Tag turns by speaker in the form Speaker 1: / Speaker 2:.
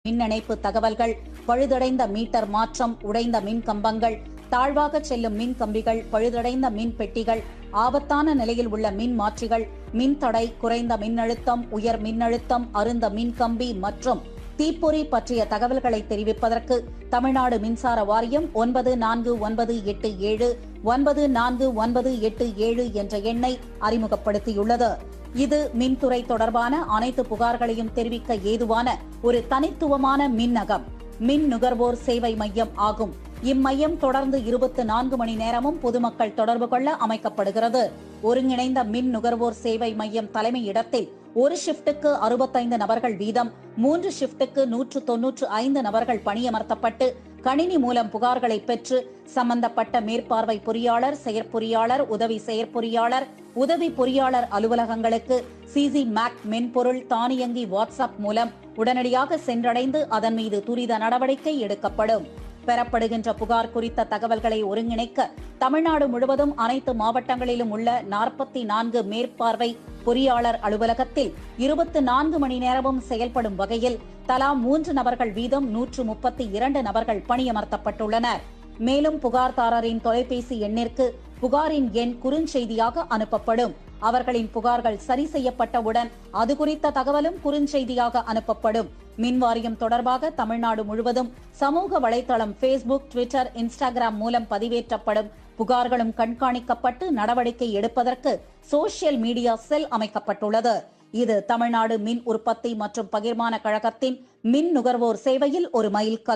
Speaker 1: மின் இணைப்பு தகவல்கள், பழுதடைந்த மீட்டர் மாற்றம், உடைந்த மின் கம்பங்கள், தாழ்வாக செல்லும் மின் கம்பிகள், பழுதடைந்த மின் பெட்டிகள், ஆபத்தான நிலையில் உள்ள மின் மாற்றிகள், மின்தடை, குறைந்த மின்னழுத்தம், உயர் மின்னழுத்தம், அருந்த மின் கம்பி மற்றும் தீப்பொறி பற்றிய தகவல்களை தெரிவிப்பதற்கு தமிழ்நாடு மின்சார வாரியம் 94979497 என்ற எண்ணை அறிமுகப்படுத்தியுள்ளது. இது மின்துறை தொடர்பான அனைத்து புகார்களையும் தெரிவிக்க ஏதுவான ஒரு தனித்துவமான மின்னகம், மின் நுகர்வோர் சேவை மையம் ஆகும். இம்மையம் தொடர்ந்து 24 மணி நேரமும் பொதுமக்கள் தொடர்பு கொள்ள அமைக்கப்படுகிறது. ஒருங்கிணைந்த மின் நுகர்வோர் சேவை மையம் தலைமையிடத்தில் ஒரு ஷிப்டுக்கு 65 நபர்கள் வீதம் 3 ஷிப்டுக்கு 195 நபர்கள் பணியமர்த்தப்பட்டு கணினி மூலம் புகார்களை பெற்று சம்பந்தப்பட்ட மேற்பார்வை பொறியாளர், செயற்பொறியாளர், உதவி செயற்பொறியாளர், உதவி பொறியாளர் அலுவலகங்களுக்கு சிசி மேக் மென்பொருள் தானியங்கி வாட்ஸ்அப் மூலம் உடனடியாக சென்றடைந்து அதன் மீது துரித நடவடிக்கை எடுக்கப்படும். பெறப்படுகின்ற புகார் குறித்த தகவல்களை ஒருங்கிணைக்க தமிழ்நாடு முழுவதும் அனைத்து மாவட்டங்களிலும் உள்ள 44 மேற்பார்வை பொறியாளர் அலுவலகத்தில் 24 மணி நேரமும் செயல்படும் வகையில் தலா 3 நபர்கள் வீதம் 132 நபர்கள் பணியமர்த்தப்பட்டுள்ளனர். மேலும் புகார்தாரரின் தொலைபேசி எண்ணிற்கு புகாரின் எண் குறுஞ்செய்தியாக அனுப்பப்படும். அவர்களின் புகார்கள் சரி செய்யப்பட்டவுடன் அது குறித்த தகவலும் குறுஞ்செய்தியாக அனுப்பப்படும். மின்வாரியம் தொடர்பாக தமிழ்நாடு முழுவதும் சமூக வலைதளம் Facebook, Twitter, Instagram மூலம் பதிவேற்றப்படும் புகார்களும் கண்காணிக்கப்பட்டு நடவடிக்கை எடுப்பதற்கு சோசியல் மீடியா செல் அமைக்கப்பட்டுள்ளது. இது தமிழ்நாடு மின் உற்பத்தி மற்றும் பகிர்மான கழகத்தின் மின் நுகர்வோர் சேவையில் ஒரு மைல்கல்.